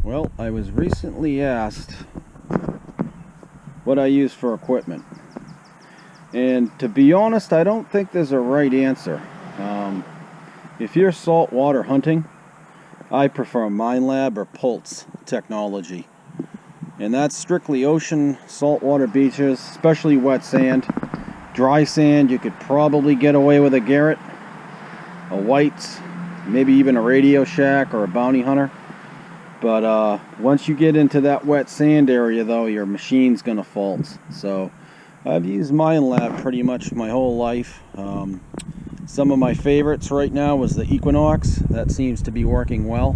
Well, I was recently asked what I use for equipment. And to be honest, I don't think there's a right answer. If you're saltwater hunting, I prefer MineLab or Pulse technology. And that's strictly ocean, saltwater beaches, especially wet sand. Dry sand, you could probably get away with a Garrett, a White's, maybe even a Radio Shack or a Bounty Hunter. But once you get into that wet sand area, though, your machine's gonna fault. So I've used MineLab pretty much my whole life. Some of my favorites right now was the Equinox. That seems to be working well.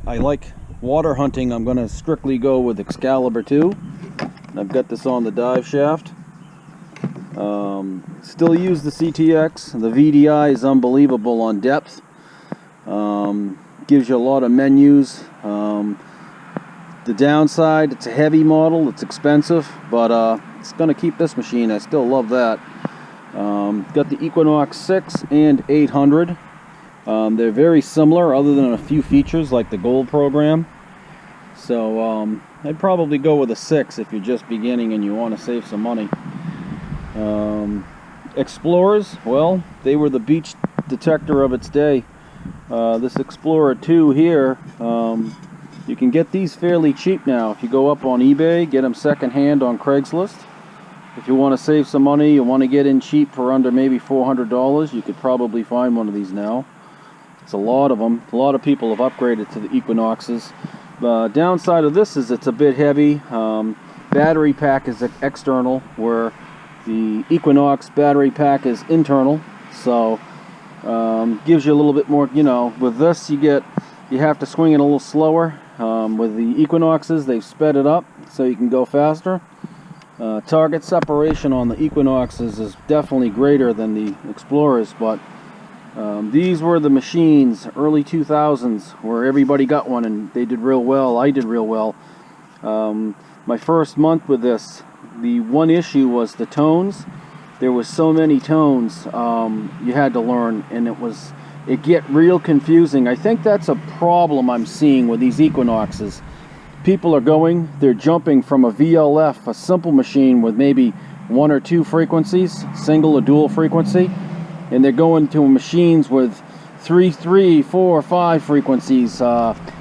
I like water hunting. I'm gonna strictly go with Excalibur 2. I've got this on the dive shaft. Still use the CTX. The VDI is unbelievable on depth. Gives you a lot of menus. The downside, it's a heavy model, it's expensive, but it's going to keep this machine. I still love that. Got the Equinox 6 and 800. They're very similar other than a few features like the Gold program. So I'd probably go with a 6 if you're just beginning and you want to save some money. Explorers, well, they were the beach detector of its day. This Explorer 2 here, you can get these fairly cheap now. If you go up on eBay, get them secondhand on Craigslist. If you want to save some money, you want to get in cheap for under maybe $400, you could probably find one of these now. It's a lot of them. A lot of people have upgraded to the Equinoxes. Downside of this is it's a bit heavy. Battery pack is external, where the Equinox battery pack is internal. So gives you a little bit more, you know, with this you have to swing it a little slower. With the Equinoxes, they've sped it up so you can go faster. Target separation on the Equinoxes is definitely greater than the Explorers, but these were the machines, early 2000s, where everybody got one and they did real well. I did real well. My first month with this, the one issue was the tones. There was so many tones you had to learn, and it get real confusing. I think that's a problem I'm seeing with these Equinoxes. People are they're jumping from a VLF, a simple machine with maybe 1 or 2 frequencies, single or dual frequency, and they're going to machines with 3, 4, 5 frequencies,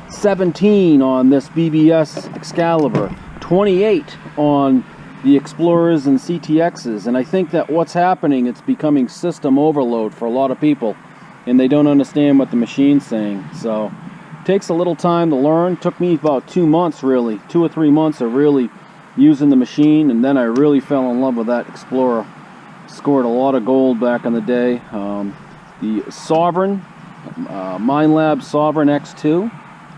17 on this BBS Excalibur, 28 on the Explorers and CTXs. And I think that what's happening, it's becoming system overload for a lot of people, and they don't understand what the machine's saying. So it takes a little time to learn. Took me about 2 months, really, 2 or 3 months of really using the machine, and then I really fell in love with that Explorer. Scored a lot of gold back in the day. The Sovereign, MineLab Sovereign X2,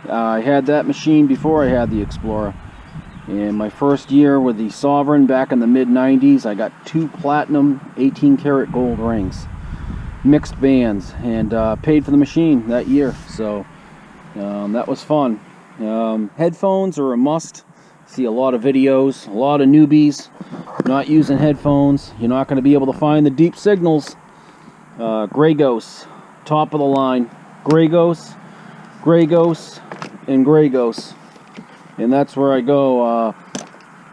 I had that machine before I had the Explorer. In my first year with the Sovereign back in the mid-90s, I got 2 platinum 18-karat gold rings, mixed bands, and paid for the machine that year. So that was fun. Headphones are a must. See a lot of videos, a lot of newbies not using headphones. You're not going to be able to find the deep signals. Grey Ghost, top of the line. Grey Ghost, and Grey Ghost. And that's where I go.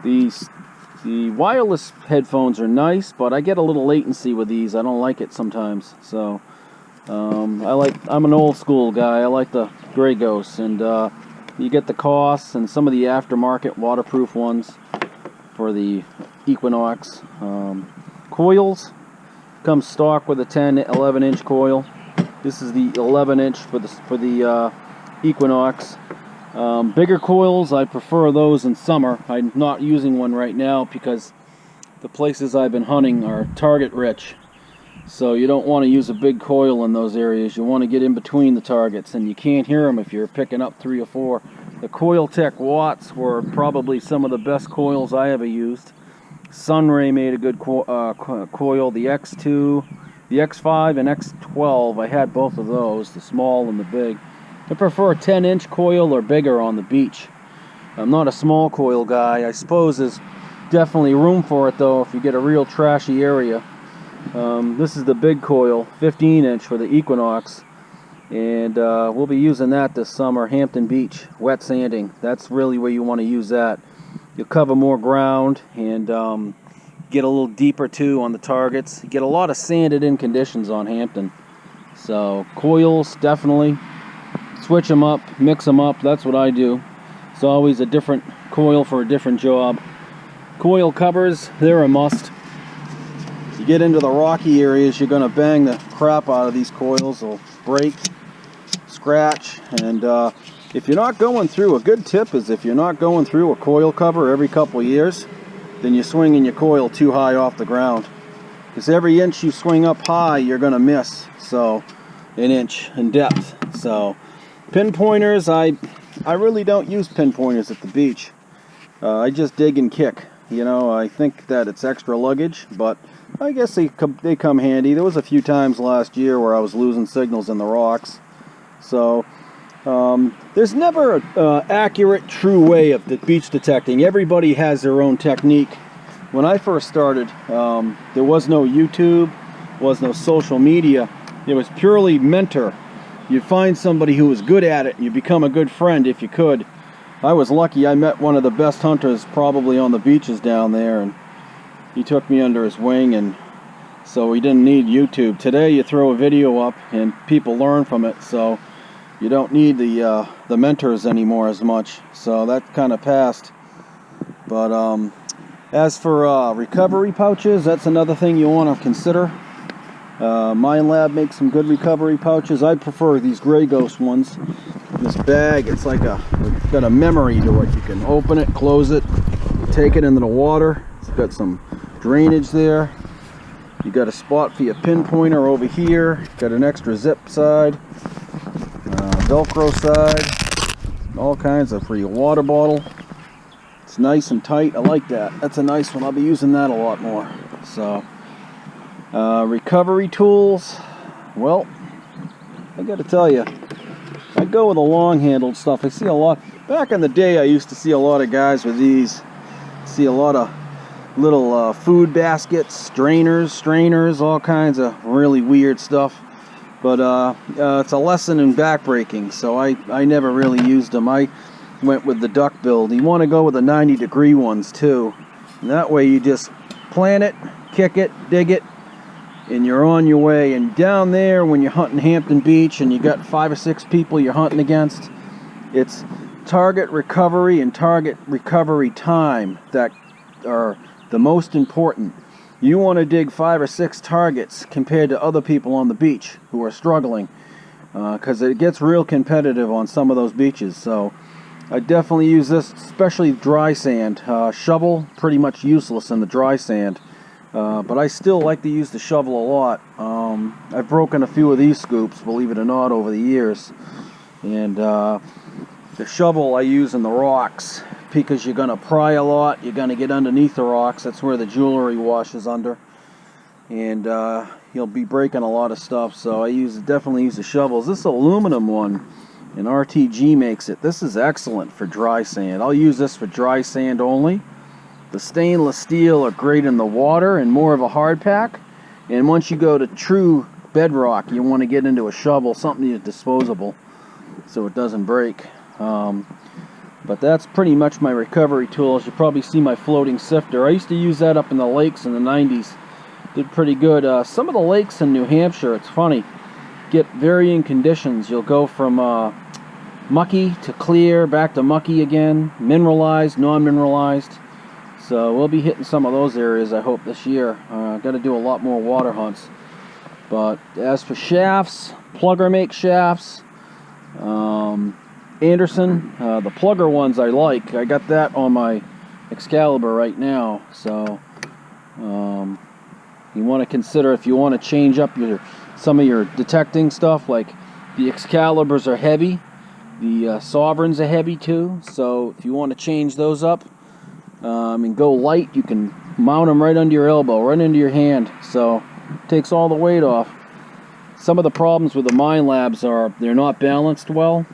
The wireless headphones are nice, but I get a little latency with these. I don't like it sometimes. So I'm an old school guy. I like the Grey Ghost, and you get the costs and some of the aftermarket waterproof ones for the Equinox. Coils come stock with a 10-11 inch coil. This is the 11-inch for the Equinox. Bigger coils, I prefer those in summer. I'm not using one right now because the places I've been hunting are target rich. So you don't want to use a big coil in those areas. You want to get in between the targets, and you can't hear them if you're picking up 3 or 4. The Coiltech Watts were probably some of the best coils I ever used. Sunray made a good coil. The X2, the X5 and X12, I had both of those, the small and the big. I prefer a 10-inch coil or bigger on the beach. I'm not a small coil guy. I suppose there's definitely room for it, though, if you get a real trashy area. This is the big coil, 15-inch for the Equinox. And we'll be using that this summer. Hampton Beach, wet sanding. That's really where you want to use that. You'll cover more ground and get a little deeper too on the targets. You get a lot of sanded in conditions on Hampton. So coils, definitely. Switch them up, mix them up. That's what I do. It's always a different coil for a different job. Coil covers, they're a must. You get into the rocky areas, you're going to bang the crap out of these coils. They'll break, scratch, and if you're not going through, a good tip is if you're not going through a coil cover every couple of years, then you're swinging your coil too high off the ground. Because every inch you swing up high, you're going to miss. So, an inch in depth. So, pinpointers, I really don't use pinpointers at the beach. I just dig and kick. You know, I think that it's extra luggage, but I guess they come handy. There was a few times last year where I was losing signals in the rocks. So, there's never an accurate, true way of the beach detecting. Everybody has their own technique. When I first started, there was no YouTube, was no social media. It was purely mentor. You'd find somebody who was good at it, and you become a good friend if you could. I was lucky. I met one of the best hunters probably on the beaches down there, and he took me under his wing, and so we didn't need YouTube. Today you throw a video up and people learn from it, so you don't need the mentors anymore as much. So that kind of passed. But as for recovery pouches, that's another thing you want to consider. Mine Lab makes some good recovery pouches. I prefer these Gray Ghost ones. This bag, it's got a memory to it. You can open it, close it, take it into the water. It's got some drainage there. You got a spot for your pinpointer over here. Got an extra zip side, Velcro side, all kinds of for your water bottle. It's nice and tight. I like that. That's a nice one. I'll be using that a lot more. So, recovery tools. Well, I got to tell you, I go with the long-handled stuff. I see a lot. Back in the day, I used to see a lot of guys with these. See a lot of little food baskets, strainers, all kinds of really weird stuff. But it's a lesson in backbreaking, so I never really used them. I went with the duck build. You want to go with the 90-degree ones too. And that way you just plant it, kick it, dig it, and you're on your way. And down there, when you're hunting Hampton Beach and you got 5 or 6 people you're hunting against, it's target recovery and target recovery time that are the most important. You want to dig 5 or 6 targets compared to other people on the beach who are struggling, because it gets real competitive on some of those beaches. So I definitely use this, especially dry sand. Shovel, pretty much useless in the dry sand, but I still like to use the shovel a lot. I've broken a few of these scoops, believe it or not, over the years. And the shovel I use in the rocks, because you're going to pry a lot, you're going to get underneath the rocks. That's where the jewelry washes under, and you'll be breaking a lot of stuff. So I definitely use the shovels. This aluminum one, and RTG makes it. This is excellent for dry sand. I'll use this for dry sand only. The stainless steel are great in the water and more of a hard pack. And once you go to true bedrock, you want to get into a shovel, something that's disposable, so it doesn't break. But that's pretty much my recovery tools. You probably see my floating sifter. I used to use that up in the lakes in the 90s. Did pretty good. Some of the lakes in New Hampshire, it's funny, get varying conditions. You'll go from mucky to clear, back to mucky again, mineralized, non-mineralized. So we'll be hitting some of those areas, I hope, this year. Got to do a lot more water hunts. But as for shafts, Plugger makes shafts. Anderson, the Plugger ones I like. I got that on my Excalibur right now. So you want to consider, if you want to change up some of your detecting stuff, like the Excaliburs are heavy, the Sovereigns are heavy too. So if you want to change those up and go light, you can mount them right under your elbow, right into your hand. So it takes all the weight off. Some of the problems with the Mine Labs are they're not balanced well,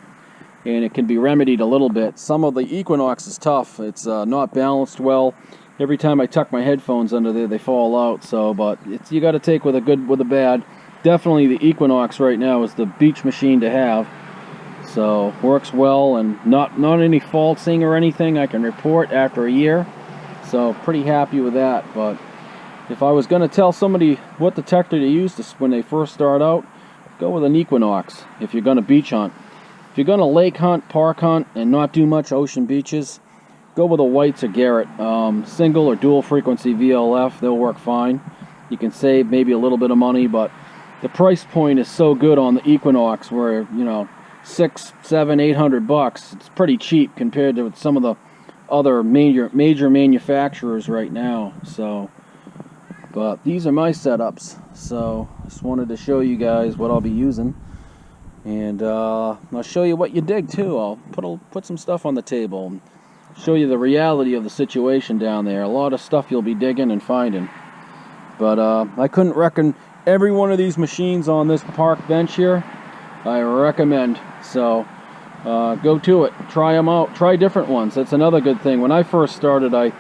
and it can be remedied a little bit. Some of the Equinox is tough. It's not balanced well. Every time I tuck my headphones under there, they fall out. So, but you got to take with a good with a bad. definitely the Equinox right now is the beach machine to have. So works well, and not any faulting or anything I can report after a year. So pretty happy with that. But if I was going to tell somebody what detector to use when they first start out, go with an Equinox if you're going to beach hunt. If you're going to lake hunt, park hunt, and not do much ocean beaches, go with a Whites or Garrett. Single or dual frequency VLF, they'll work fine. You can save maybe a little bit of money, but the price point is so good on the Equinox where, you know, $600, $700, $800. It's pretty cheap compared to some of the other major manufacturers right now. So, but these are my setups. So just wanted to show you guys what I'll be using, and I'll show you what you dig too. I'll put some stuff on the table and show you the reality of the situation down there. A lot of stuff you'll be digging and finding. But I couldn't reckon every one of these machines on this park bench here. I recommend. So go to it, try them out, try different ones. That's another good thing. When I first started, I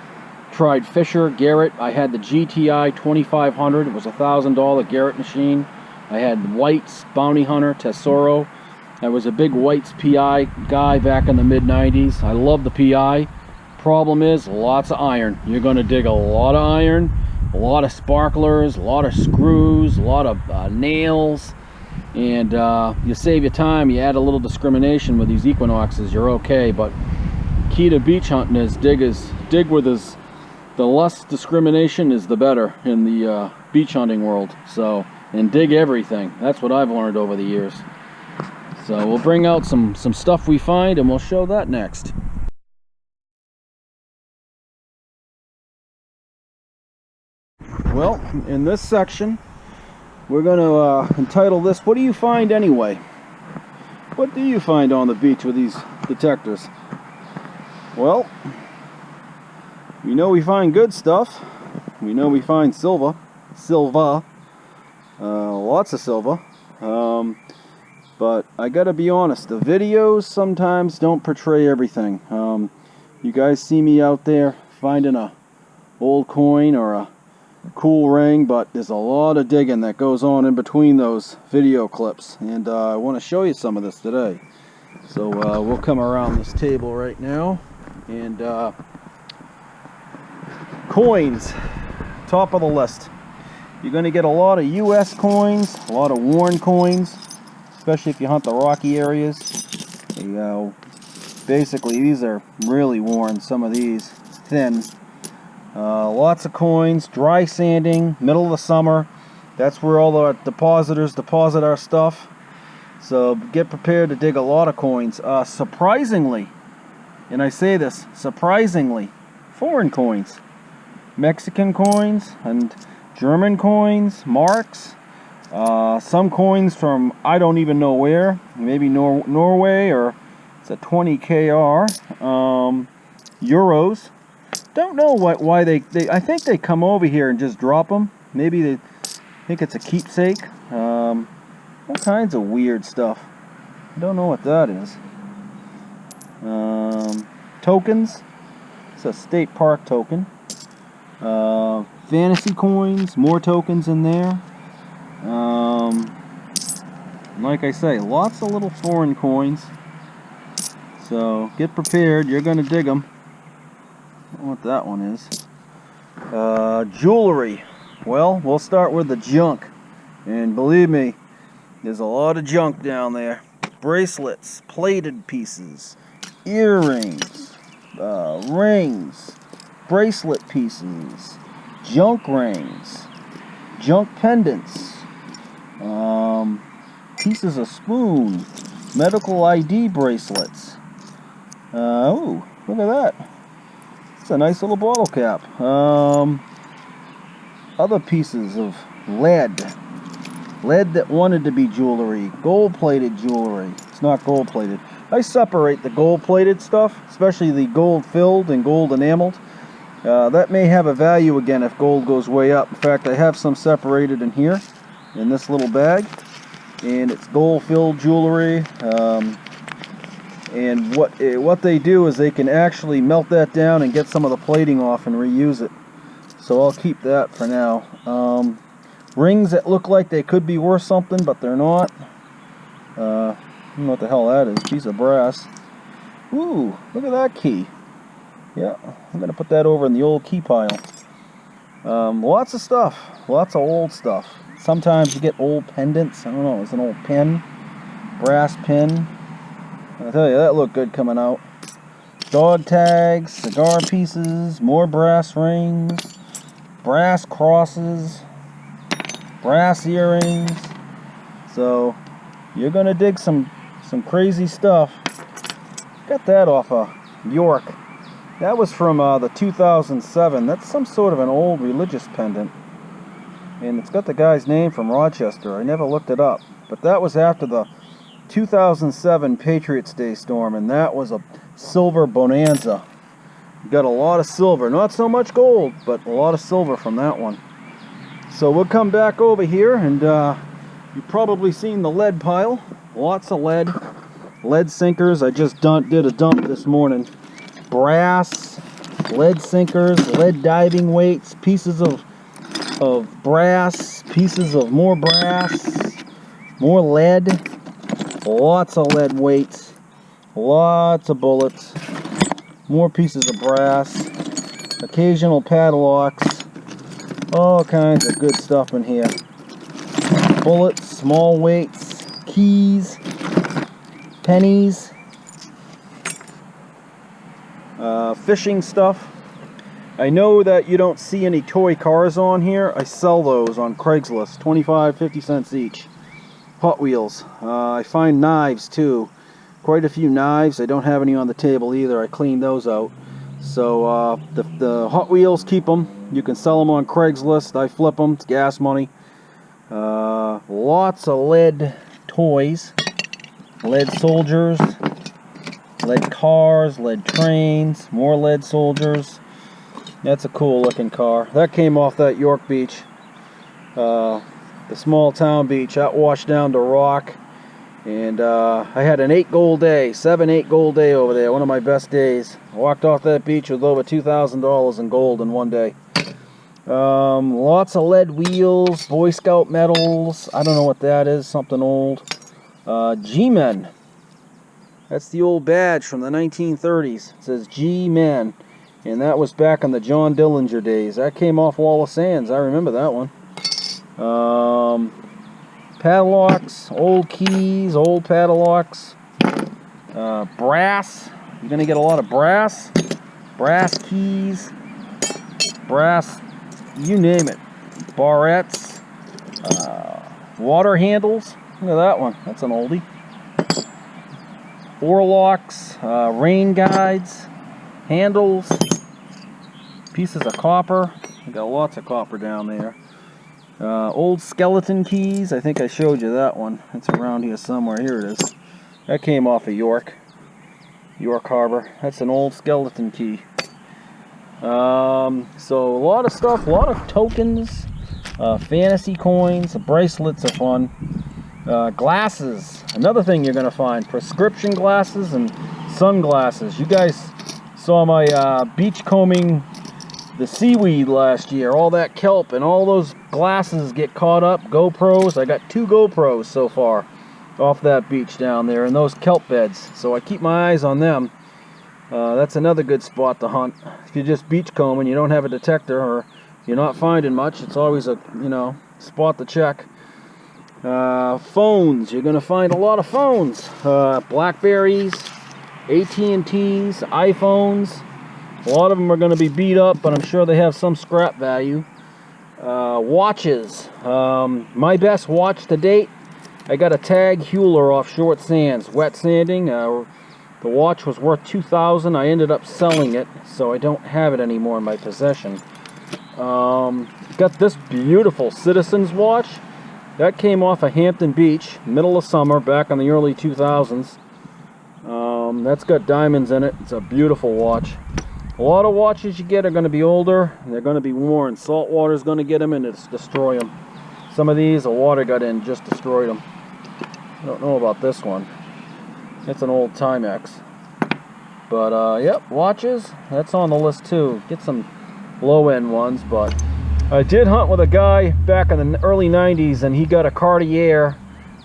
tried Fisher, Garrett. I had the GTI 2500. It was a $1,000 Garrett machine. I had White's Bounty Hunter Tesoro. I was a big White's PI guy back in the mid-90s. I love the PI. Problem is, lots of iron. You're going to dig a lot of iron, a lot of sparklers, a lot of screws, a lot of nails. And you save your time, you add a little discrimination with these Equinoxes, you're okay. But key to beach hunting is dig with the less discrimination is the better in the beach hunting world. So, and dig everything. That's what I've learned over the years. So we'll bring out some stuff we find, and we'll show that next. Well, in this section, we're going to entitle this, "What do you find anyway?" What do you find on the beach with these detectors? Well, we know we find good stuff. We know we find silver, lots of silver. But I gotta be honest, the videos sometimes don't portray everything. You guys see me out there finding a old coin or a cool ring, but there's a lot of digging that goes on in between those video clips, and I want to show you some of this today. So we'll come around this table right now, and coins, top of the list. You're going to get a lot of US coins, a lot of worn coins, especially if you hunt the rocky areas. Basically these are really worn, some of these thin. Lots of coins, dry sanding, middle of the summer. That's where all the depositors deposit our stuff. So get prepared to dig a lot of coins. Surprisingly, and I say this, surprisingly, foreign coins. Mexican coins and German coins, marks. Some coins from I don't even know where. Maybe Norway, or it's a 20 KR. Euros. Don't know why they I think they come over here and just drop them. Maybe they think it's a keepsake. All kinds of weird stuff. I don't know what that is. Tokens. It's a state park token. Fantasy coins. More tokens in there. Like I say, lots of little foreign coins. So get prepared. You're going to dig them. I don't know what that one is. Jewelry. Well, we'll start with the junk. And believe me, there's a lot of junk down there. Bracelets, plated pieces, earrings, rings, bracelet pieces, junk rings, junk pendants, pieces of spoon, medical ID bracelets. Oh, look at that. It's a nice little bottle cap. Other pieces of lead that wanted to be jewelry, gold-plated jewelry. It's not gold-plated. I separate the gold-plated stuff, especially the gold-filled and gold-enameled. That may have a value again if gold goes way up. In fact, I have some separated in here, in this little bag, and it's gold-filled jewelry. And what they do is they can actually melt that down and get some of the plating off and reuse it. So I'll keep that for now. rings that look like they could be worth something, but they're not. I don't know what the hell that is. Piece of brass. Ooh, look at that key. Yeah, I'm gonna put that over in the old key pile. Lots of stuff, lots of old stuff. Sometimes you get old pendants. I don't know, it's an old pin, brass pin. I tell you, that looked good coming out. Dog tags, cigar pieces, more brass rings, brass crosses, brass earrings. So you're gonna dig some crazy stuff. Got that off of York. That was from the 2007. That's some sort of an old religious pendant. And it's got the guy's name from Rochester. I never looked it up. But that was after the 2007 Patriots Day storm. And that was a silver bonanza. Got a lot of silver. Not so much gold, but a lot of silver from that one. So we'll come back over here. And you've probably seen the lead pile. Lots of lead. Lead sinkers. I just did a dump this morning. Brass, lead sinkers, lead diving weights, pieces of brass, pieces of more brass, more lead, lots of lead weights, lots of bullets, more pieces of brass, occasional padlocks, all kinds of good stuff in here. Bullets, small weights, keys, pennies, fishing stuff. I know that you don't see any toy cars on here. I sell those on Craigslist, 25-50 cents each. Hot Wheels. I find knives too. Quite a few knives. I don't have any on the table either. I cleaned those out. So the Hot Wheels, keep them. You can sell them on Craigslist. I flip them. It's gas money. Lots of lead toys. Lead soldiers. Lead cars, lead trains, more lead soldiers. That's a cool looking car. That came off that York beach. The small town beach. That washed down to rock. And I had an 8 gold day, 7-8 gold day over there. One of my best days. I walked off that beach with over $2,000 in gold in one day. Lots of lead wheels, Boy Scout medals. I don't know what that is, something old. G-Men. That's the old badge from the 1930s. It says G-Men. And that was back in the John Dillinger days. That came off Wall of Sands. I remember that one. Padlocks, old keys, old padlocks. Brass. You're going to get a lot of brass. Brass keys. Brass, you name it. Barrettes. Water handles. Look at that one. That's an oldie. Oarlocks, rain guides, handles, pieces of copper. I got lots of copper down there. Old skeleton keys. I think I showed you that one. It's around here somewhere. Here it is. That came off of York Harbor. That's an old skeleton key. So a lot of stuff, a lot of tokens, fantasy coins, bracelets are fun. Glasses, another thing you're going to find. Prescription glasses and sunglasses. You guys saw my beach combing the seaweed last year. All that kelp and all those glasses get caught up. GoPros. I got 2 GoPros so far off that beach down there in those kelp beds. So I keep my eyes on them. That's another good spot to hunt. If you're just beach combing, you don't have a detector, or you're not finding much, it's always a, spot to check. Phones, you're going to find a lot of phones. Blackberries, AT&Ts, iPhones. A lot of them are going to be beat up, but I'm sure they have some scrap value. Watches. My best watch to date, I got a Tag Heuer off Short Sands, wet sanding. The watch was worth $2,000. I ended up selling it, so I don't have it anymore in my possession. Got this beautiful Citizens watch. That came off of Hampton Beach, middle of summer, back in the early 2000s. That's got diamonds in it. It's a beautiful watch. A lot of watches you get are going to be older. They're going to be worn. Salt water is going to get them and it's destroy them. Some of these, the water got in, just destroyed them. I don't know about this one. It's an old Timex. But, yep, watches. That's on the list too. Get some low-end ones, but I did hunt with a guy back in the early 90s, and he got a Cartier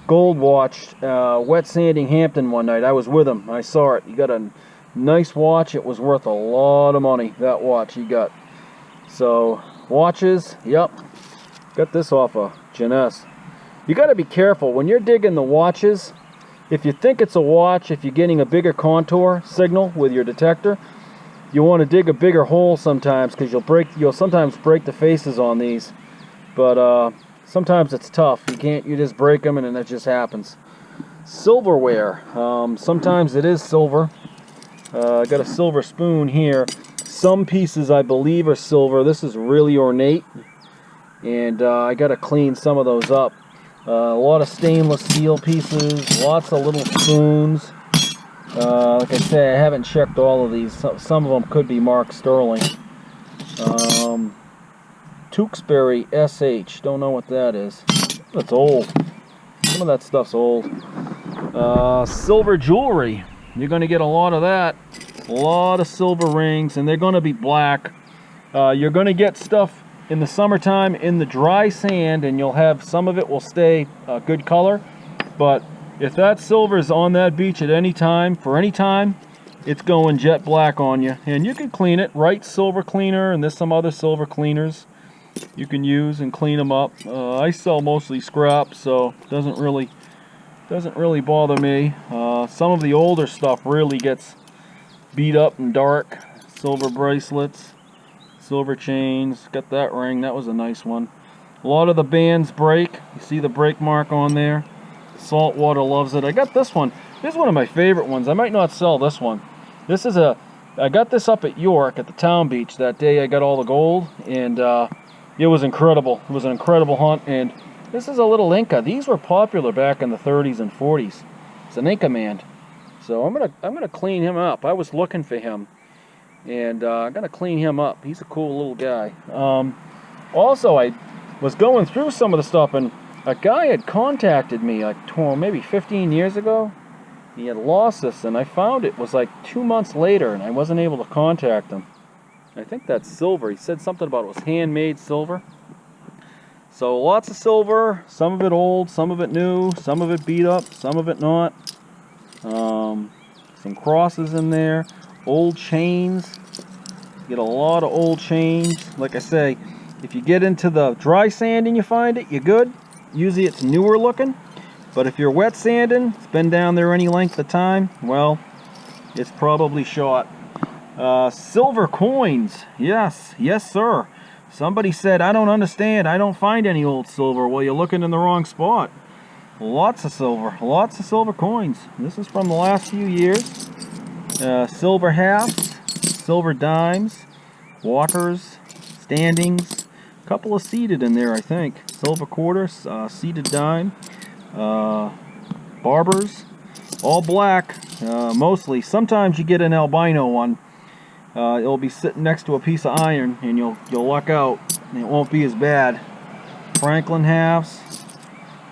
gold watch wet sanding Hampton one night. I was with him. I saw it. He got a nice watch. It was worth a lot of money, that watch he got. So watches, yep, got this off of Jeunesse. You got to be careful when you're digging the watches. If you think it's a watch, if you're getting a bigger contour signal with your detector, you want to dig a bigger hole sometimes, because you'll sometimes break the faces on these. But sometimes it's tough. You just break them, and then that just happens. Silverware. Sometimes it is silver. I got a silver spoon here. Some pieces I believe are silver. This is really ornate, and I got to clean some of those up. A lot of stainless steel pieces, lots of little spoons. Like I say, I haven't checked all of these. Some of them could be marked Sterling. Tewksbury SH, don't know what that is. That's old. Some of that stuff's old. Silver jewelry. You're going to get a lot of that. A lot of silver rings, and they're going to be black. You're going to get stuff in the summertime in the dry sand, and you'll have some of it will stay good color. But if that silver is on that beach at any time, for any time, it's going jet black on you. And you can clean it. Wright silver cleaner, and there's some other silver cleaners you can use and clean them up. I sell mostly scrap, so it doesn't really bother me. Some of the older stuff really gets beat up and dark. Silver bracelets, silver chains. Got that ring. That was a nice one. A lot of the bands break. You see the break mark on there. Saltwater loves it. I got this one. This is one of my favorite ones. I might not sell this one. I got this up at York at the town beach that day. I got all the gold, and it was incredible. It was an incredible hunt. And this is a little Inca. These were popular back in the 30s and 40s. It's an Inca man. So I'm gonna clean him up. I was looking for him, and I'm gonna clean him up. He's a cool little guy. Also, I was going through some of the stuff, and a guy had contacted me like maybe 15 years ago. He had lost this, and I found it was like 2 months later, and I wasn't able to contact him. I think that's silver. He said something about it was handmade silver. So lots of silver, some of it old, some of it new, some of it beat up, some of it not. Some crosses in there, old chains. Get a lot of old chains. Like I say, if you get into the dry sand and you find it, you're good. Usually it's newer looking. But if you're wet sanding, it's been down there any length of time, well, it's probably shot. Silver coins. Yes, sir. Somebody said, I don't understand. I don't find any old silver. Well, you're looking in the wrong spot. Lots of silver coins. This is from the last few years. Silver halves, silver dimes, walkers, standings, a couple of seated in there, I think. Silver quarters, seated dime, barbers, all black, mostly. Sometimes you get an albino one. It'll be sitting next to a piece of iron, and you'll luck out, and it won't be as bad. Franklin halves,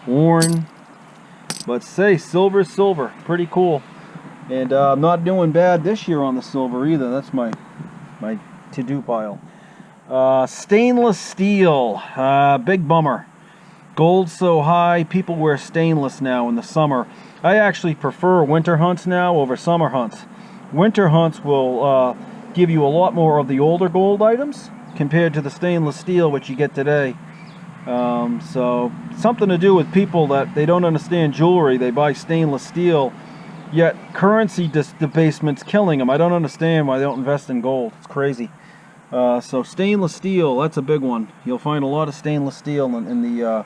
worn, but say silver is silver, pretty cool. And I'm not doing bad this year on the silver either. That's my to-do pile. Stainless steel, big bummer. Gold's so high, people wear stainless now in the summer. I actually prefer winter hunts now over summer hunts. Winter hunts will give you a lot more of the older gold items compared to the stainless steel which you get today. So something to do with people that they don't understand jewelry. They buy stainless steel, yet currency debasement's killing them. I don't understand why they don't invest in gold. It's crazy. So stainless steel, that's a big one. You'll find a lot of stainless steel in the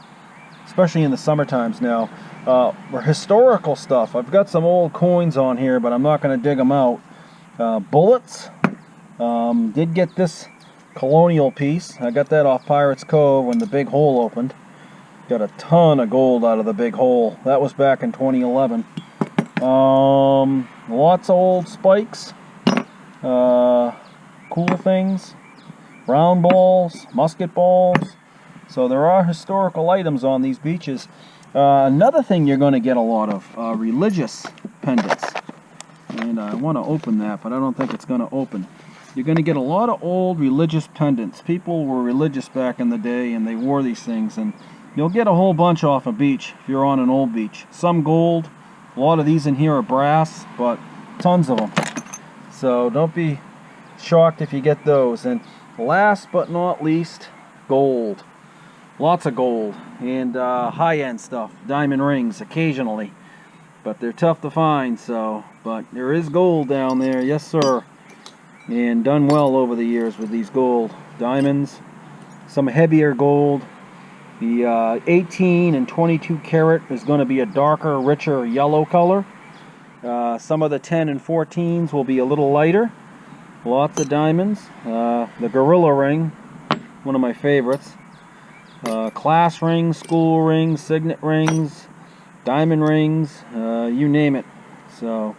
especially in the summer times now. Historical stuff. I've got some old coins on here, but I'm not going to dig them out. Bullets. Did get this colonial piece. I got that off Pirates Cove when the big hole opened. Got a ton of gold out of the big hole. That was back in 2011. Lots of old spikes. Cool things. Round balls, musket balls. So there are historical items on these beaches. Another thing you're going to get a lot of, religious pendants. And I want to open that, but I don't think it's going to open. you're going to get a lot of old religious pendants. People were religious back in the day and they wore these things, and you'll get a whole bunch off a beach if you're on an old beach. Some gold, a lot of these in here are brass, but tons of them. So don't be shocked if you get those. And last but not least, gold. Lots of gold and high-end stuff, diamond rings occasionally, but they're tough to find. So, but there is gold down there, yes sir, and done well over the years with these gold diamonds. Some heavier gold. The 18 and 22 karat is going to be a darker, richer yellow color. Some of the 10 and 14s will be a little lighter. Lots of diamonds. The gorilla ring, one of my favorites. Class rings, school rings, signet rings, diamond rings, you name it. So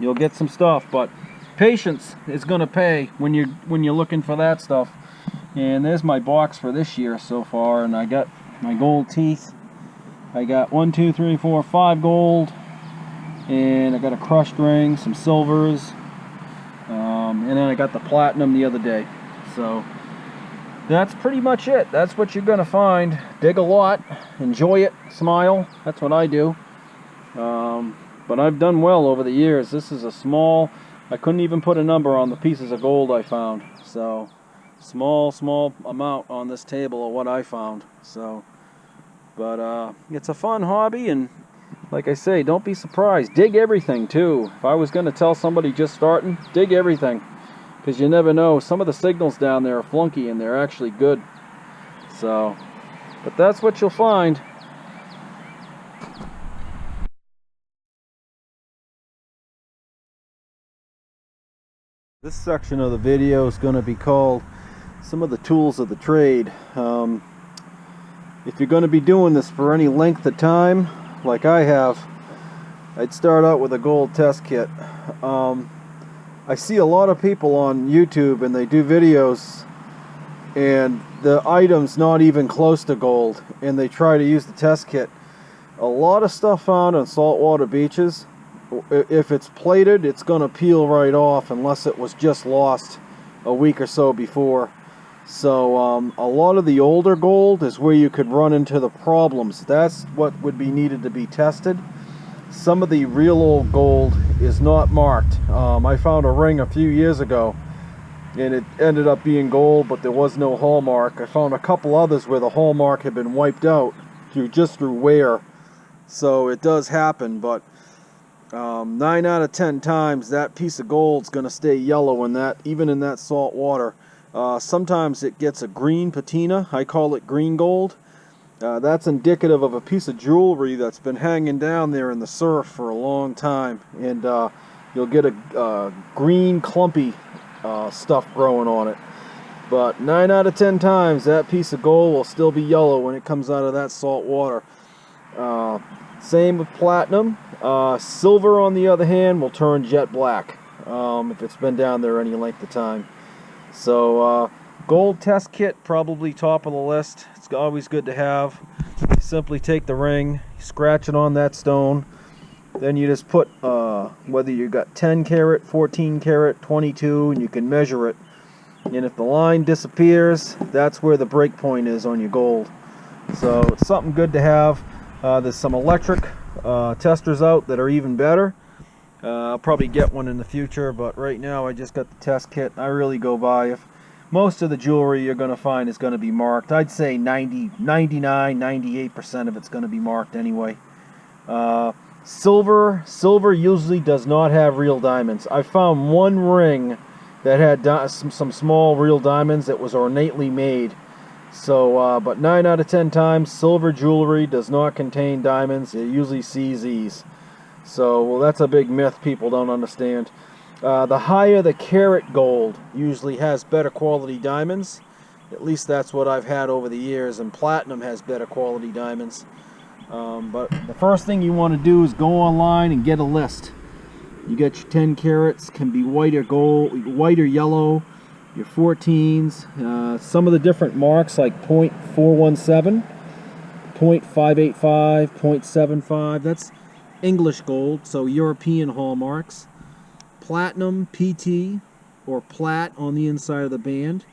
you'll get some stuff, but patience is going to pay when you're looking for that stuff. And there's my box for this year so far, and I got my gold teeth. I got 1, 2, 3, 4, 5 gold, and I got a crushed ring, some silvers, and then I got the platinum the other day. So that's pretty much it. That's what you're going to find. Dig a lot, enjoy it, smile. That's what I do. But I've done well over the years. This is a small, I couldn't even put a number on the pieces of gold I found. So small amount on this table of what I found. So, but it's a fun hobby, and like I say, don't be surprised. Dig everything too. If I was going to tell somebody just starting, dig everything, because you never know. Some of the signals down there are flunky and they're actually good. So, but that's what you'll find. This section of the video is going to be called some of the tools of the trade. If you're going to be doing this for any length of time, like I have, I'd start out with a gold test kit. I see a lot of people on YouTube and they do videos and the item's not even close to gold, and they try to use the test kit. A lot of stuff found on saltwater beaches, if it's plated, it's going to peel right off unless it was just lost a week or so before. So a lot of the older gold is where you could run into the problems. That's what would be needed to be tested. Some of the real old gold is not marked. I found a ring a few years ago and it ended up being gold, but there was no hallmark. I found a couple others where the hallmark had been wiped out just through wear. So it does happen, but 9 out of 10 times that piece of gold's going to stay yellow in that, even in that salt water. Sometimes it gets a green patina. I call it green gold. That's indicative of a piece of jewelry that's been hanging down there in the surf for a long time, and you'll get a green clumpy stuff growing on it. But 9 out of 10 times that piece of gold will still be yellow when it comes out of that salt water. Same with platinum. Silver, on the other hand, will turn jet black if it's been down there any length of time. So gold test kit, probably top of the list. It's always good to have. You simply take the ring, scratch it on that stone, then you just put whether you got 10 karat, 14 karat, 22, and you can measure it. And if the line disappears, that's where the break point is on your gold. So it's something good to have. There's some electric testers out that are even better. I'll probably get one in the future, but right now I just got the test kit. I really go by, if most of the jewelry you're going to find is going to be marked. I'd say 99, 98% of it's going to be marked anyway. Silver usually does not have real diamonds. I found one ring that had some small real diamonds that was ornately made. So, but 9 out of 10 times, silver jewelry does not contain diamonds. It usually CZs. So, well, that's a big myth people don't understand. The higher the carat gold usually has better quality diamonds. At least that's what I've had over the years. And platinum has better quality diamonds. But the first thing you want to do is go online and get a list. You get your 10 carats, can be white or gold, white or yellow. Your 14s, some of the different marks like .417, .585, .75, that's English gold, so European hallmarks. platinum, PT, or plat on the inside of the band.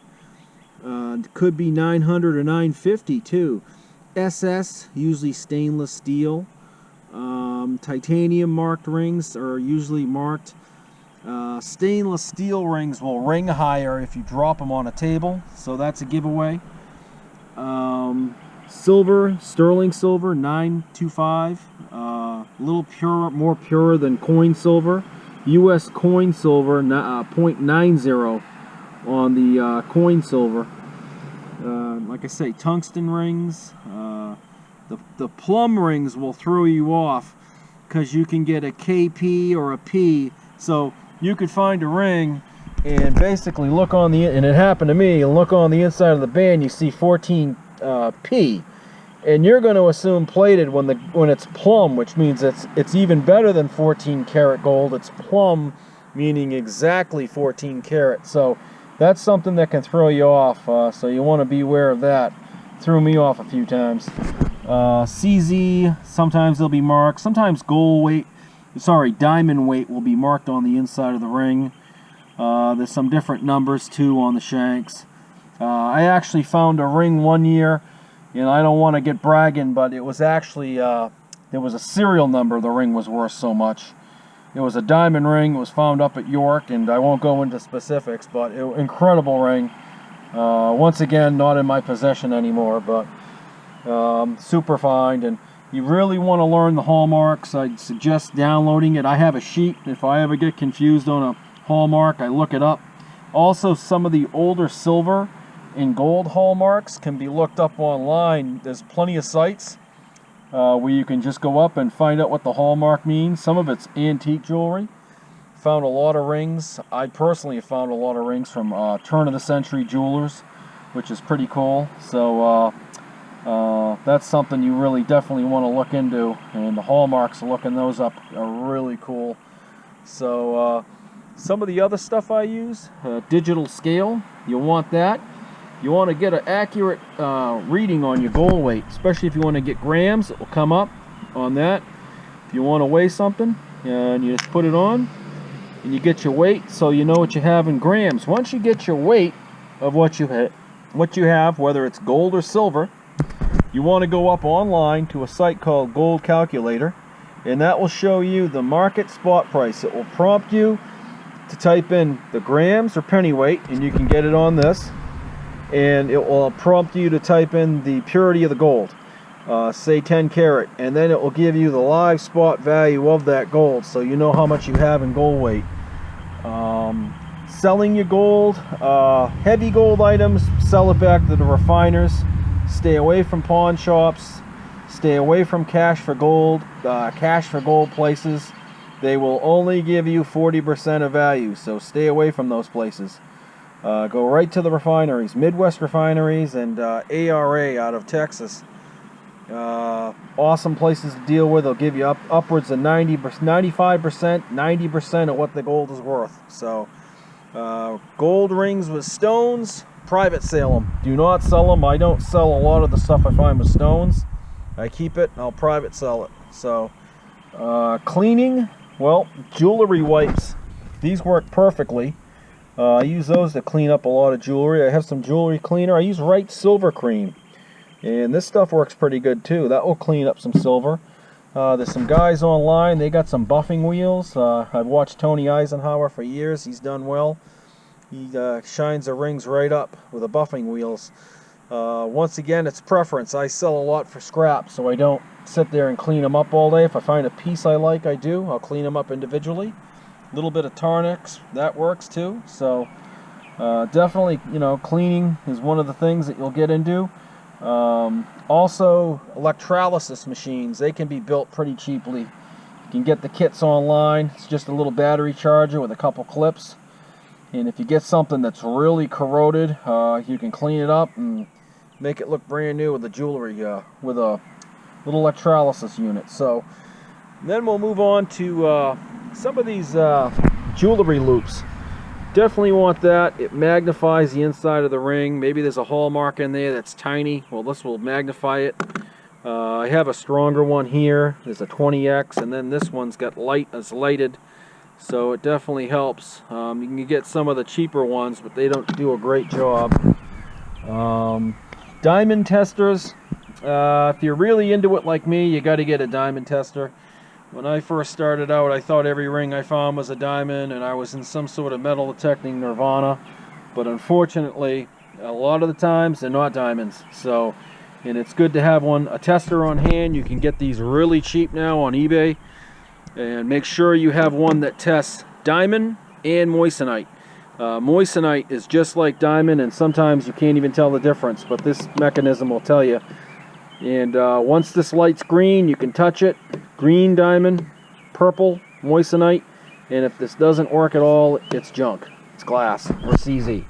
It could be 900 or 950 too. SS, usually stainless steel. Titanium marked rings are usually marked. Stainless steel rings will ring higher if you drop them on a table, so that's a giveaway. Silver, sterling silver, 925. A little pure, more pure than coin silver. U.S. coin silver, 0.90 on the coin silver. Like I say, tungsten rings. The plum rings will throw you off because you can get a KP or a P. So you could find a ring and basically look on the, and it happened to me, and look on the inside of the band, you see 14 P, and you're going to assume plated when it's plum, which means it's even better than 14 karat gold. It's plum, meaning exactly 14 karat. So that's something that can throw you off. So you want to be aware of that. Threw me off a few times. CZ, sometimes they'll be marked. Sometimes diamond weight will be marked on the inside of the ring. There's some different numbers too on the shanks. I actually found a ring one year, and I don't want to get bragging, but it was actually, there was a serial number the ring was worth so much. It was a diamond ring. It was found up at York, and I won't go into specifics, but incredible ring. Once again, not in my possession anymore, but super find. And you really want to learn the hallmarks, I'd suggest downloading it. I have a sheet. If I ever get confused on a hallmark, I look it up. Also, some of the older silver and gold hallmarks can be looked up online. There's plenty of sites where you can just go up and find out what the hallmark means. Some of it's antique jewelry. Found a lot of rings. I personally have found a lot of rings from turn of the century jewelers, which is pretty cool. So that's something you really definitely want to look into, and the hallmarks, looking those up, are really cool. So some of the other stuff I use, digital scale, you'll want that. You want to get an accurate reading on your gold weight, especially if you want to get grams. It will come up on that. If you want to weigh something, and you just put it on, and you get your weight, so you know what you have in grams. Once you get your weight of what you have, whether it's gold or silver, you want to go up online to a site called Gold Calculator, and that will show you the market spot price. It will prompt you to type in the grams or penny weight, and you can get it on this, and it will prompt you to type in the purity of the gold, say 10 karat, and then it will give you the live spot value of that gold, so you know how much you have in gold weight. Selling your gold, heavy gold items, sell it back to the refiners. Stay away from pawn shops. Stay away from cash for gold places. They will only give you 40% of value, so stay away from those places. Go right to the refineries, Midwest refineries, and ARA out of Texas. Awesome places to deal with. They'll give you upwards of 95%, 90% of what the gold is worth. So gold rings with stones, private sale them. Do not sell them. I don't sell a lot of the stuff I find with stones. I keep it, I'll private sell it. So cleaning, well, jewelry wipes. These work perfectly. I use those to clean up a lot of jewelry. I have some jewelry cleaner. I use Right Silver Cream, and this stuff works pretty good too. That will clean up some silver. There's some guys online, they got some buffing wheels. I've watched Tony Eisenhower for years. He's done well. He shines the rings right up with the buffing wheels. Once again, it's preference. I sell a lot for scrap, so I don't sit there and clean them up all day. If I find a piece I like, I do. I'll clean them up individually. A little bit of Tarnix, that works too. So definitely, you know, cleaning is one of the things that you'll get into. Also, electrolysis machines, they can be built pretty cheaply. You can get the kits online. It's just a little battery charger with a couple clips. And if you get something that's really corroded, you can clean it up and make it look brand new with the jewelry, with a little electrolysis unit. So then we'll move on to some of these jewelry loops. Definitely want that. It magnifies the inside of the ring. Maybe there's a hallmark in there that's tiny. Well, this will magnify it. I have a stronger one here. There's a 20X, and then this one's got lighted. so it definitely helps. You can get some of the cheaper ones, but they don't do a great job. Diamond testers, if you're really into it like me, you got to get a diamond tester. When I first started out, I thought every ring I found was a diamond, and I was in some sort of metal detecting nirvana. But unfortunately, a lot of the times they're not diamonds. So, and it's good to have one, a tester on hand. You can get these really cheap now on eBay, and make sure you have one that tests diamond and moissanite. Moissanite is just like diamond, and sometimes you can't even tell the difference, but this mechanism will tell you. And once this light's green, you can touch it. Green diamond, purple moissanite, and if this doesn't work at all, it's junk. It's glass or CZ.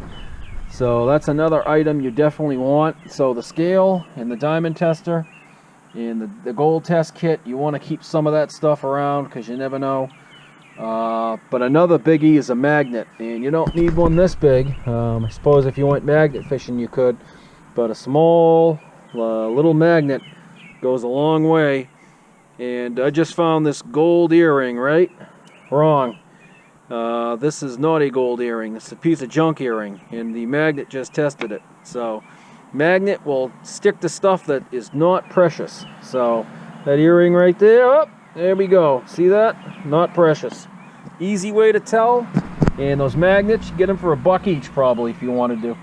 So that's another item you definitely want. So the scale and the diamond tester and the gold test kit, you want to keep some of that stuff around because you never know. But another biggie is a magnet, and you don't need one this big. I suppose if you went magnet fishing you could, but a small little magnet goes a long way. And I just found this gold earring, right? Wrong. This is not a gold earring. It's a piece of junk earring, and the magnet just tested it. So magnet will stick to stuff that is not precious. So that earring right there, oh, there we go. See that? Not precious. Easy way to tell. And those magnets, you get them for $1 each probably if you wanted to.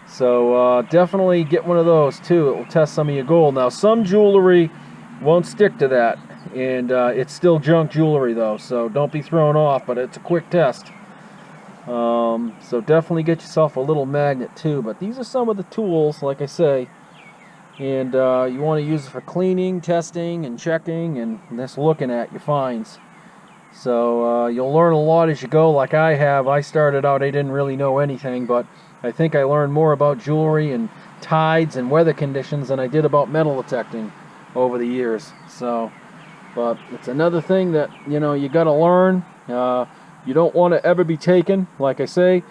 So definitely get one of those too. It will test some of your gold. Now some jewelry won't stick to that, and it's still junk jewelry though, so don't be thrown off, but it's a quick test. So definitely get yourself a little magnet too, but these are some of the tools, like I say, and you want to use it for cleaning, testing, and checking, and just looking at your finds. So you'll learn a lot as you go, like I have. I started out, I didn't really know anything, but I think I learned more about jewelry and tides and weather conditions than I did about metal detecting over the years. So, but it's another thing that, you know, you got to learn. You don't want to ever be taken. Like I say,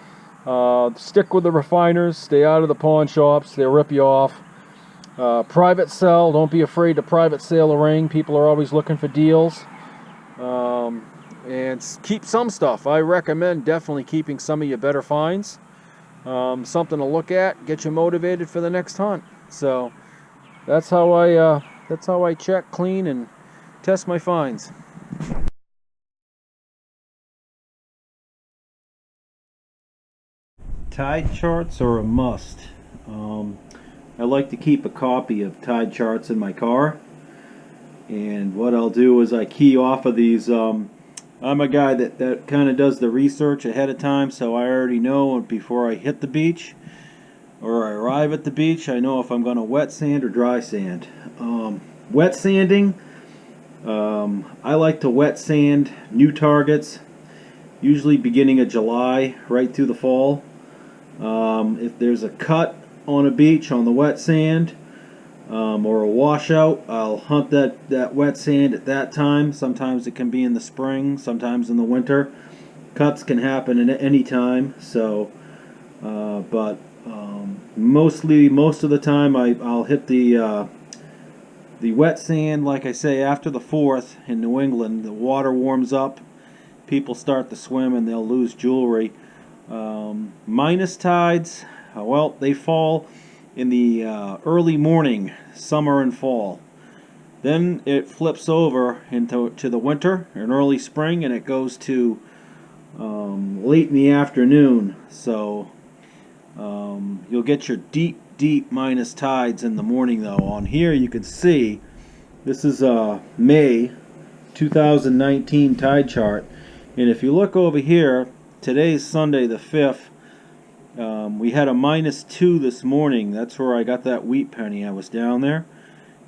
stick with the refiners, stay out of the pawn shops, they'll rip you off. Private sell, don't be afraid to private sale a ring. People are always looking for deals. And keep some stuff. I recommend definitely keeping some of your better finds. Something to look at, get you motivated for the next hunt. So that's how I check, clean, and test my finds. Tide charts are a must. I like to keep a copy of tide charts in my car, and what I'll do is I key off of these. I'm a guy that kind of does the research ahead of time, so I already know before I hit the beach or I arrive at the beach, I know if I'm going to wet sand or dry sand. Wet sanding, I like to wet sand new targets, usually beginning of July, right through the fall. If there's a cut on a beach on the wet sand, or a washout, I'll hunt that wet sand at that time. Sometimes it can be in the spring, sometimes in the winter. Cuts can happen at any time, so but most of the time I'll hit the wet sand, like I say, after the 4th in New England. The water warms up, people start to swim, and they'll lose jewelry. Minus tides, well, they fall in the early morning, summer and fall. Then it flips over into the winter and early spring, and it goes to late in the afternoon. So you'll get your deep minus tides in the morning though. On here you can see this is May 2019 tide chart, and if you look over here, today's Sunday the 5th. We had a -2 this morning. That's where I got that wheat penny. I was down there.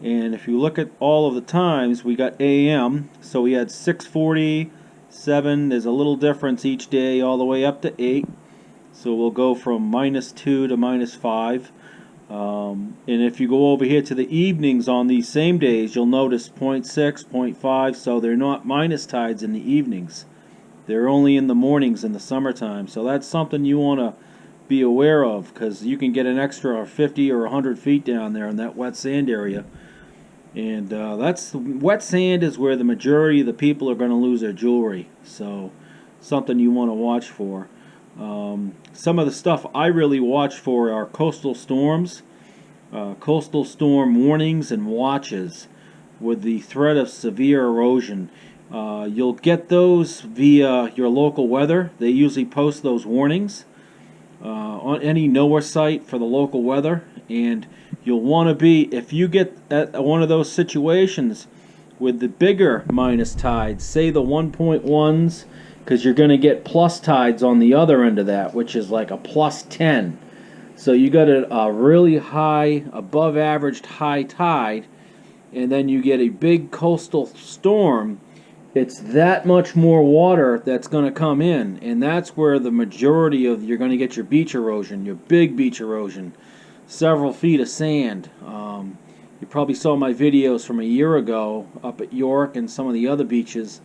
And if you look at all of the times, we got AM. So we had 6:40, 7. There's a little difference each day all the way up to 8. So we'll go from -2 to -5. And if you go over here to the evenings on these same days, you'll notice 0.6, 0.5. So they're not minus tides in the evenings. They're only in the mornings in the summertime. So that's something you want to be aware of, because you can get an extra 50 or 100 feet down there in that wet sand area. And wet sand is where the majority of the people are going to lose their jewelry. So something you want to watch for. Some of the stuff I really watch for are coastal storms, coastal storm warnings and watches with the threat of severe erosion. You'll get those via your local weather. They usually post those warnings on any NOAA site for the local weather, and you'll want to be, if you get at one of those situations with the bigger minus tides, say the 1.1s, because you're going to get plus tides on the other end of that, which is like a plus 10. So you got a really high, above average high tide, and then you get a big coastal storm. It's that much more water that's going to come in, and that's where the majority of you're going to get your beach erosion, your big beach erosion, several feet of sand. You probably saw my videos from a year ago up at York and some of the other beaches.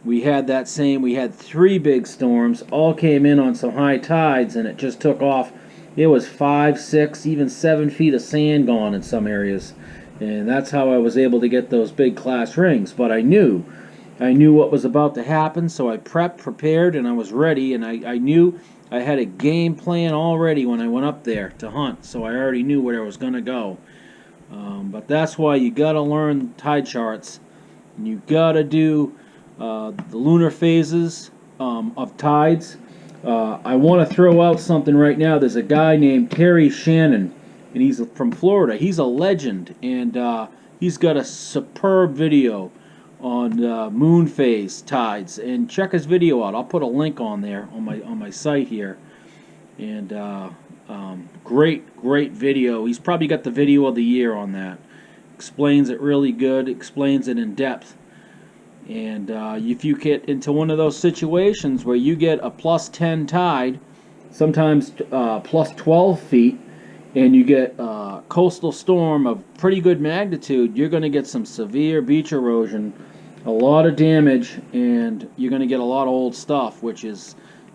We had that same, we had 3 big storms, all came in on some high tides, and it just took off. It was 5, 6, even 7 feet of sand gone in some areas, and that's how I was able to get those big class rings. But I knew what was about to happen, so I prepared, and I was ready, and I knew I had a game plan already when I went up there to hunt, so I already knew where I was going to go. But that's why you got to learn tide charts, and you got to do the lunar phases of tides. I want to throw out something right now. There's a guy named Terry Shannon, and he's from Florida. He's a legend, and he's got a superb video on moon phase tides, and check his video out. I'll put a link on there on my site here, and great video. He's probably got the video of the year on that. Explains it really good, explains it in depth. And if you get into one of those situations where you get a plus 10 tide, sometimes plus 12 feet, and you get a coastal storm of pretty good magnitude, you're going to get some severe beach erosion, a lot of damage, and you're going to get a lot of old stuff,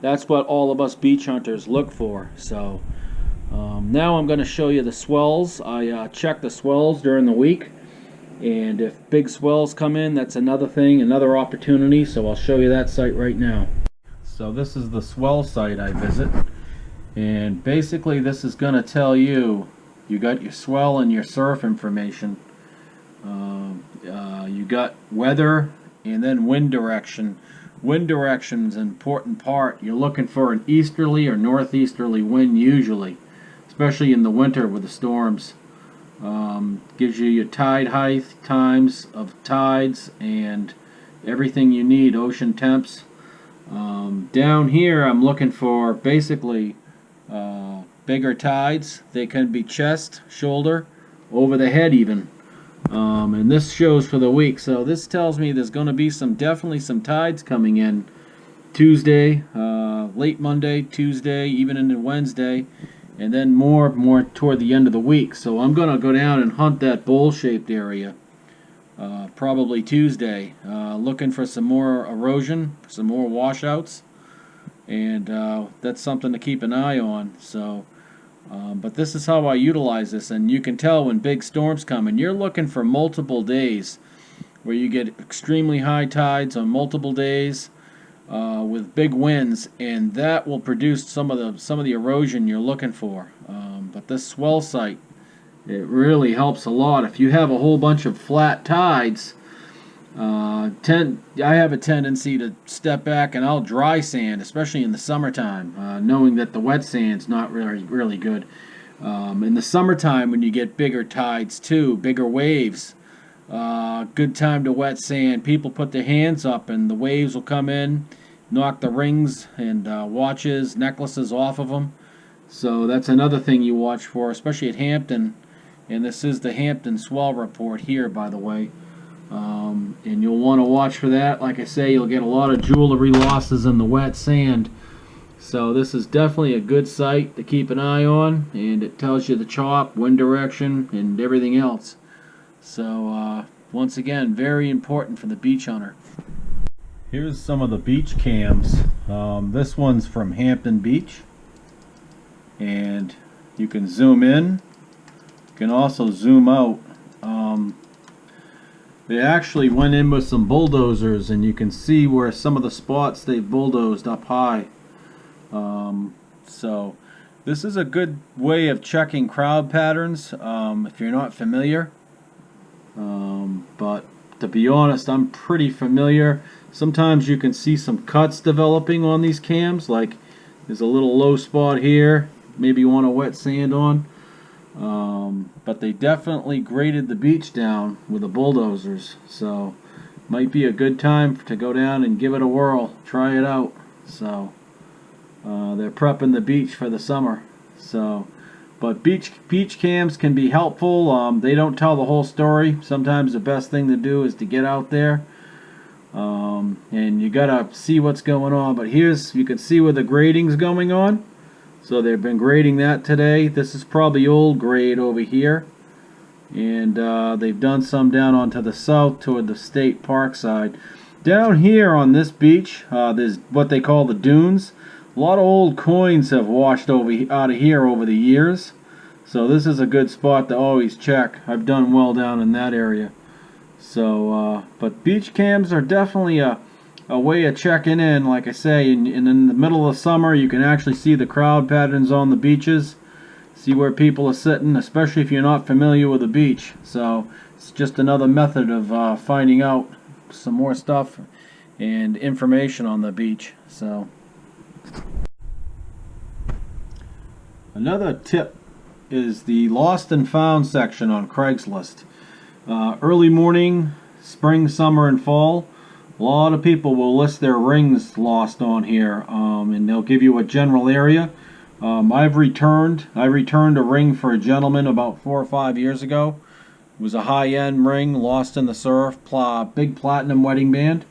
that's what all of us beach hunters look for. So now I'm going to show you the swells. I check the swells during the week, and if big swells come in, that's another thing, another opportunity. So I'll show you that site right now. So this is the swell site I visit, and basically this is going to tell you got your swell and your surf information. You got weather and then wind direction. Wind direction is an important part. You're looking for an easterly or northeasterly wind usually, especially in the winter with the storms. Gives you your tide height, times of tides, and everything you need, ocean temps. Down here I'm looking for basically bigger tides. They can be chest, shoulder, over the head even. And this shows for the week, so this tells me there's going to be definitely some tides coming in Tuesday, late Monday, Tuesday, even into Wednesday, and then more toward the end of the week. So I'm going to go down and hunt that bowl-shaped area, probably Tuesday, looking for some more erosion, some more washouts, and that's something to keep an eye on. So. But this is how I utilize this, and you can tell when big storms come, and you're looking for multiple days where you get extremely high tides on multiple days with big winds, and that will produce some of the erosion you're looking for. But this swell site, it really helps a lot. If you have a whole bunch of flat tides, I have a tendency to step back and I'll dry sand, especially in the summertime, knowing that the wet sand's not really good. In the summertime, when you get bigger tides too, bigger waves, good time to wet sand. People put their hands up and the waves will come in, knock the rings and watches, necklaces off of them. So that's another thing you watch for, especially at Hampton. And this is the Hampton Swell Report here, by the way. And you'll want to watch for that. Like I say, you'll get a lot of jewelry losses in the wet sand. So this is definitely a good site to keep an eye on, and it tells you the chop, wind direction, and everything else. So once again, very important for the beach hunter. Here's some of the beach cams. This one's from Hampton Beach, and you can zoom in. You can also zoom out. They actually went in with some bulldozers, and you can see where some of the spots they've bulldozed up high. So this is a good way of checking crowd patterns if you're not familiar. But to be honest, I'm pretty familiar. Sometimes you can see some cuts developing on these cams, like there's a little low spot here, maybe you want a wet sand on. But they definitely graded the beach down with the bulldozers, so might be a good time to go down and give it a whirl, try it out. So they're prepping the beach for the summer. So, but beach cams can be helpful. They don't tell the whole story. Sometimes the best thing to do is to get out there, and you gotta see what's going on. But here's, you can see where the grading's going on. So they've been grading that today. This is probably old grade over here. And they've done some down onto the south toward the state park side. Down here on this beach, there's what they call the dunes. A lot of old coins have washed out of here over the years. So this is a good spot to always check. I've done well down in that area. So, but beach cams are definitely a way of checking in, like I say, and in the middle of summer you can actually see the crowd patterns on the beaches, see where people are sitting, especially if you're not familiar with the beach. So it's just another method of finding out some more stuff and information on the beach. So another tip is the lost and found section on Craigslist. Early morning, spring, summer, and fall, a lot of people will list their rings lost on here, and they'll give you a general area. I returned a ring for a gentleman about 4 or 5 years ago. It was a high-end ring, lost in the surf, big platinum wedding band.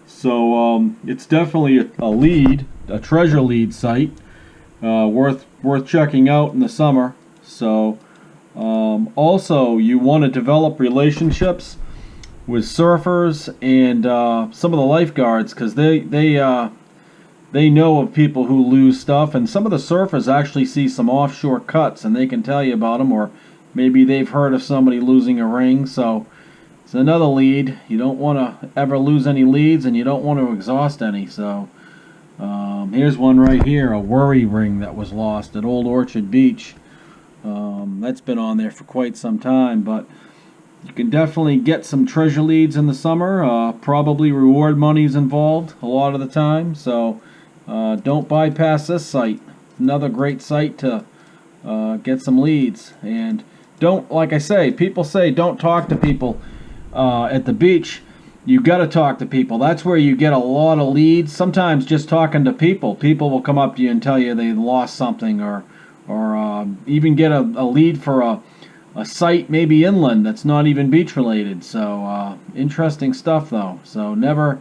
So it's definitely a treasure lead site, worth checking out in the summer. So also, you want to develop relationships with surfers and some of the lifeguards, because they know of people who lose stuff, and some of the surfers actually see some offshore cuts and they can tell you about them, or maybe they've heard of somebody losing a ring. So it's another lead. You don't want to ever lose any leads, and you don't want to exhaust any. So here's one right here, a worry ring that was lost at Old Orchard Beach. That's been on there for quite some time, but you can definitely get some treasure leads in the summer. Probably reward money's involved a lot of the time, so don't bypass this site. Another great site to get some leads. And don't, like I say, people say don't talk to people at the beach. You got to talk to people. That's where you get a lot of leads. Sometimes just talking to people will come up to you and tell you they lost something, or even get a lead for a site maybe inland that's not even beach related. So interesting stuff though. So never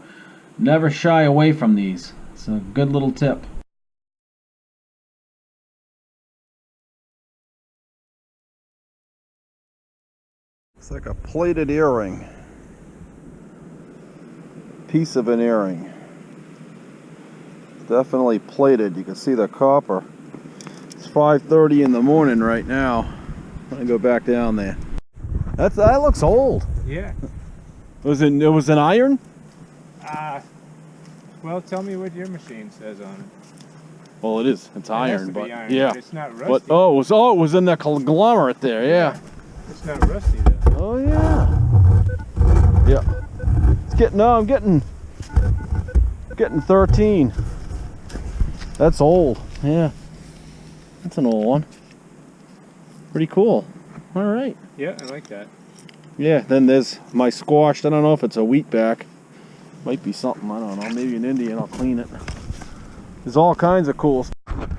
shy away from these. It's a good little tip. It's like a plated earring. Piece of an earring. Definitely plated. You can see the copper. It's 5:30 in the morning right now. I'm gonna go back down there. That looks old. Yeah. It was an iron? Well, tell me what your machine says on it. Well, it is. It's iron, but iron, yeah. It's not rusty. But, it was in that conglomerate there. Yeah. It's not rusty though. Oh yeah. Yeah. I'm getting 13. That's old. Yeah. That's an old one. Pretty cool. All right. Yeah, I like that. Yeah, then there's my squashed. I don't know if it's a wheatback. Might be something. I don't know. Maybe an Indian. I'll clean it. There's all kinds of cool stuff.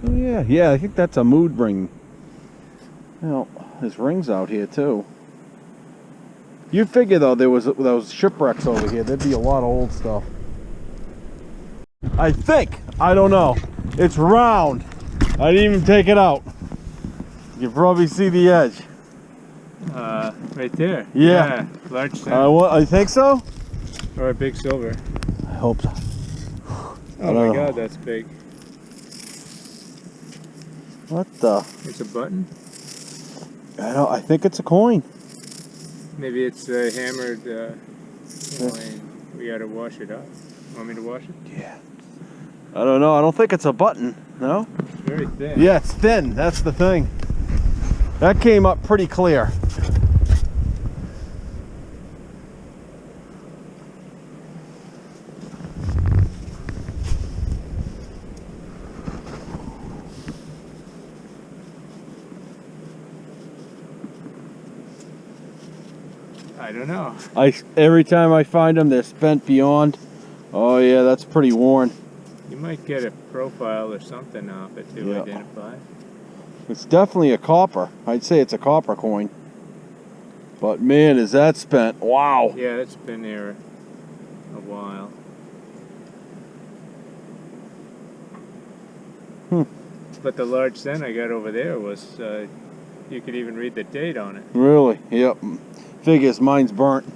Oh yeah. Yeah, I think that's a mood ring. Well, there's rings out here too. You'd figure though there was those shipwrecks over here. There'd be a lot of old stuff. I think. I don't know. It's round. I didn't even take it out. You can probably see the edge. Right there. Yeah. Large center. I think so. Or a big silver. I hope so. Oh my God, that's big. What the? It's a button. I think it's a coin. Maybe it's hammered, and we gotta wash it up. Want me to wash it? Yeah. I don't know. I don't think it's a button. No? It's very thin. Yeah, it's thin. That's the thing. That came up pretty clear. I don't know. Every time I find them, they're spent beyond. Oh yeah, that's pretty worn. You might get a profile or something off it to identify. It's definitely a copper. I'd say it's a copper coin. But man, is that spent. Wow. Yeah, it's been there a while. But the large cent I got over there was, you could even read the date on it. Really? Yep. Figures mine's burnt.